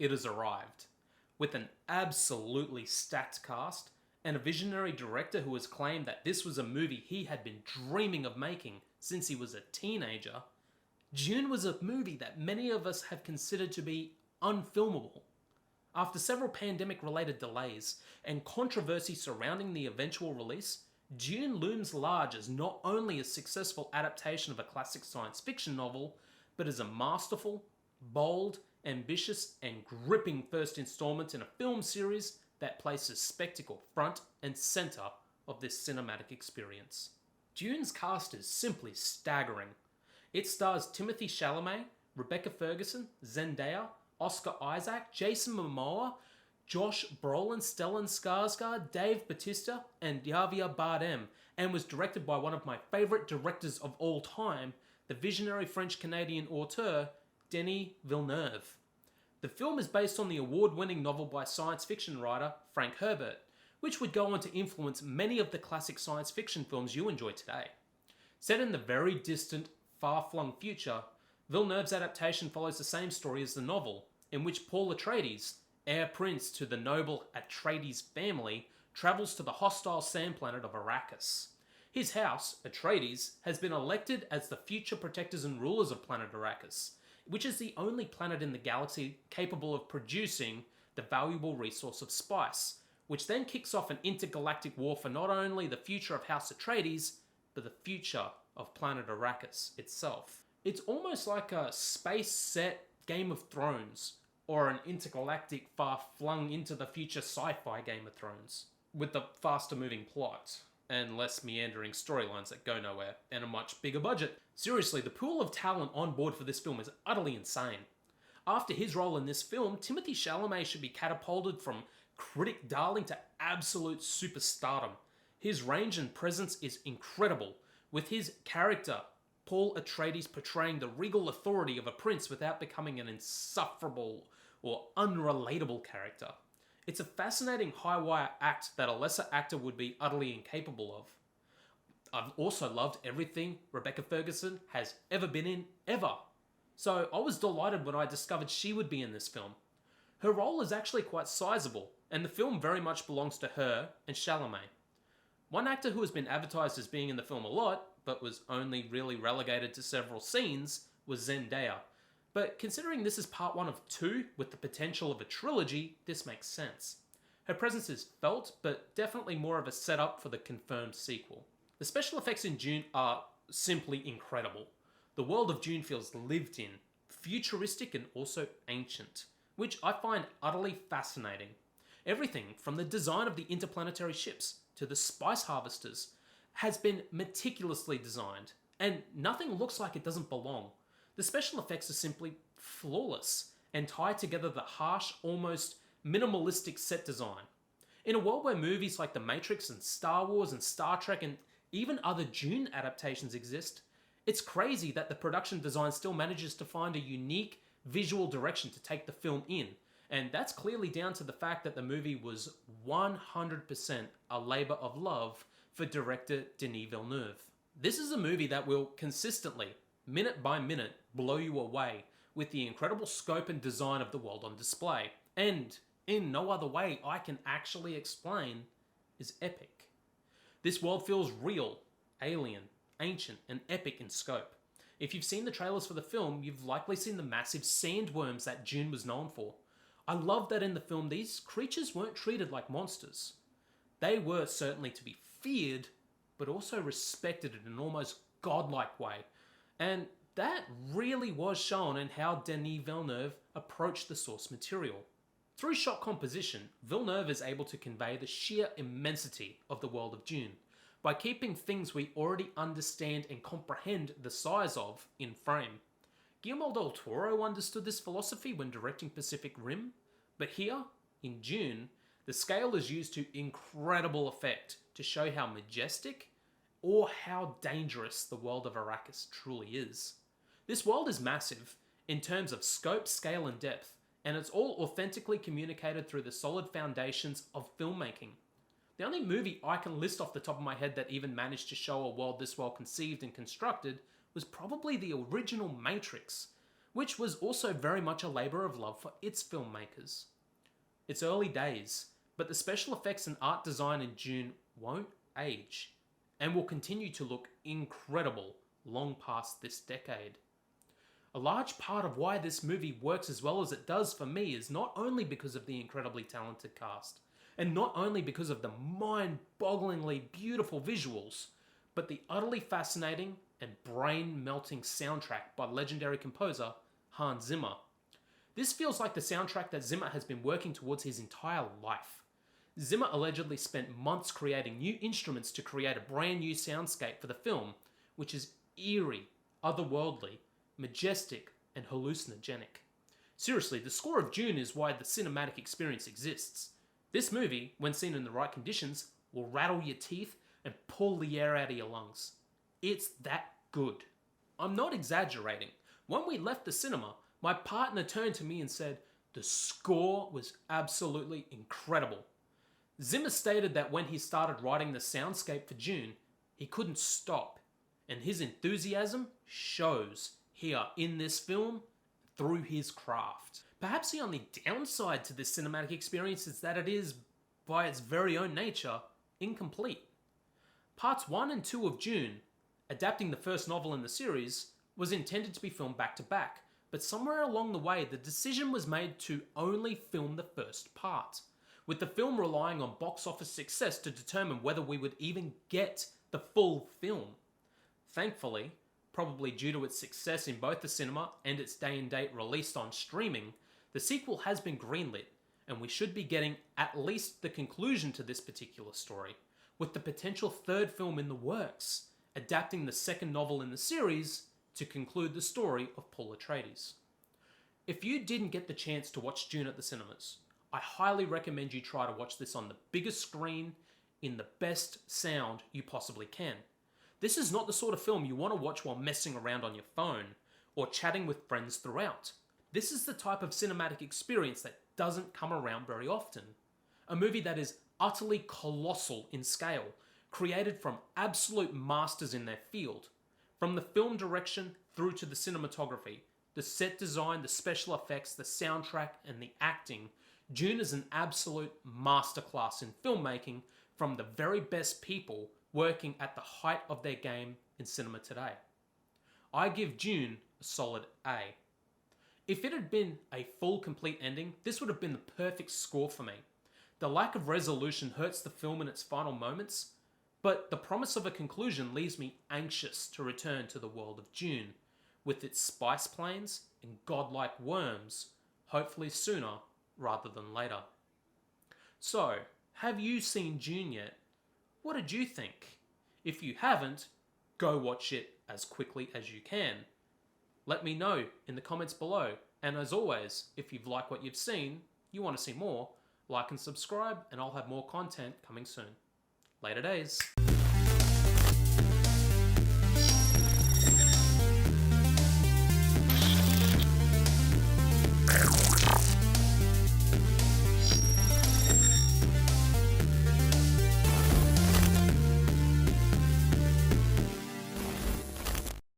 it has arrived. With an absolutely stacked cast, and a visionary director who has claimed that this was a movie he had been dreaming of making since he was a teenager, Dune was a movie that many of us have considered to be unfilmable. After several pandemic-related delays and controversy surrounding the eventual release, Dune looms large as not only a successful adaptation of a classic science fiction novel, but as a masterful, bold, ambitious, and gripping first installment in a film series that places spectacle front and center of this cinematic experience. Dune's cast is simply staggering. It stars Timothée Chalamet, Rebecca Ferguson, Zendaya, Oscar Isaac, Jason Momoa, Josh Brolin, Stellan Skarsgård, Dave Bautista, and Javier Bardem, and was directed by one of my favourite directors of all time, the visionary French-Canadian auteur Denis Villeneuve. The film is based on the award-winning novel by science fiction writer Frank Herbert, which would go on to influence many of the classic science fiction films you enjoy today. Set in the very distant, far-flung future, Villeneuve's adaptation follows the same story as the novel, in which Paul Atreides, heir prince to the noble Atreides family, travels to the hostile sand planet of Arrakis. His house, Atreides, has been elected as the future protectors and rulers of planet Arrakis, which is the only planet in the galaxy capable of producing the valuable resource of spice, which then kicks off an intergalactic war for not only the future of House Atreides, but the future of planet Arrakis itself. It's almost like a space-set Game of Thrones, or an intergalactic far-flung into the future sci-fi Game of Thrones, with the faster-moving plot and less meandering storylines that go nowhere, and a much bigger budget. Seriously, the pool of talent on board for this film is utterly insane. After his role in this film, Timothée Chalamet should be catapulted from critic darling to absolute superstardom. His range and presence is incredible, with his character, Paul Atreides, portraying the regal authority of a prince without becoming an insufferable or unrelatable character. It's a fascinating high-wire act that a lesser actor would be utterly incapable of. I've also loved everything Rebecca Ferguson has ever been in, ever. So I was delighted when I discovered she would be in this film. Her role is actually quite sizable, and the film very much belongs to her and Chalamet. One actor who has been advertised as being in the film a lot, but was only really relegated to several scenes, was Zendaya. But considering this is part 1 of 2, with the potential of a trilogy, this makes sense. Her presence is felt, but definitely more of a setup for the confirmed sequel. The special effects in Dune are simply incredible. The world of Dune feels lived in, futuristic and also ancient, which I find utterly fascinating. Everything from the design of the interplanetary ships to the spice harvesters has been meticulously designed, and nothing looks like it doesn't belong. The special effects are simply flawless and tie together the harsh, almost minimalistic set design. In a world where movies like The Matrix and Star Wars and Star Trek and even other Dune adaptations exist, it's crazy that the production design still manages to find a unique visual direction to take the film in, and that's clearly down to the fact that the movie was 100% a labour of love for director Denis Villeneuve. This is a movie that will consistently, minute by minute, blow you away with the incredible scope and design of the world on display, and in no other way I can actually explain, is epic. This world feels real, alien, ancient, and epic in scope. If you've seen the trailers for the film, you've likely seen the massive sandworms that Dune was known for. I love that in the film these creatures weren't treated like monsters. They were certainly to be feared, but also respected in an almost godlike way. And that really was shown in how Denis Villeneuve approached the source material. Through shot composition, Villeneuve is able to convey the sheer immensity of the world of Dune by keeping things we already understand and comprehend the size of in frame. Guillermo del Toro understood this philosophy when directing Pacific Rim, but here, in Dune, the scale is used to incredible effect to show how majestic or how dangerous the world of Arrakis truly is. This world is massive in terms of scope, scale, and depth, and it's all authentically communicated through the solid foundations of filmmaking. The only movie I can list off the top of my head that even managed to show a world this well conceived and constructed was probably the original Matrix, which was also very much a labour of love for its filmmakers. It's early days, but the special effects and art design in Dune won't age, and will continue to look incredible long past this decade. A large part of why this movie works as well as it does for me is not only because of the incredibly talented cast, and not only because of the mind-bogglingly beautiful visuals, but the utterly fascinating and brain-melting soundtrack by legendary composer Hans Zimmer. This feels like the soundtrack that Zimmer has been working towards his entire life. Zimmer allegedly spent months creating new instruments to create a brand new soundscape for the film, which is eerie, otherworldly, majestic, and hallucinogenic. Seriously, the score of Dune is why the cinematic experience exists. This movie, when seen in the right conditions, will rattle your teeth and pull the air out of your lungs. It's that good. I'm not exaggerating. When we left the cinema, my partner turned to me and said, "The score was absolutely incredible." Zimmer stated that when he started writing the soundscape for Dune, he couldn't stop, and his enthusiasm shows here in this film through his craft. Perhaps the only downside to this cinematic experience is that it is, by its very own nature, incomplete. Parts 1 and 2 of Dune, adapting the first novel in the series, was intended to be filmed back to back, but somewhere along the way the decision was made to only film the first part, with the film relying on box office success to determine whether we would even get the full film. Thankfully, probably due to its success in both the cinema and its day-and-date release on streaming, the sequel has been greenlit, and we should be getting at least the conclusion to this particular story, with the potential third film in the works, adapting the second novel in the series to conclude the story of Paul Atreides. If you didn't get the chance to watch Dune at the cinemas, I highly recommend you try to watch this on the biggest screen in the best sound you possibly can. This is not the sort of film you want to watch while messing around on your phone or chatting with friends throughout. This is the type of cinematic experience that doesn't come around very often. A movie that is utterly colossal in scale, created from absolute masters in their field. From the film direction through to the cinematography, the set design, the special effects, the soundtrack, and the acting, Dune is an absolute masterclass in filmmaking from the very best people working at the height of their game in cinema today. I give Dune a solid A. If it had been a full, complete ending, this would have been the perfect score for me. The lack of resolution hurts the film in its final moments, but the promise of a conclusion leaves me anxious to return to the world of Dune, with its spice planes and godlike worms, hopefully sooner rather than later. So, have you seen Dune yet? What did you think? If you haven't, go watch it as quickly as you can. Let me know in the comments below, and as always, if you've liked what you've seen, you want to see more, like and subscribe, and I'll have more content coming soon. Later days.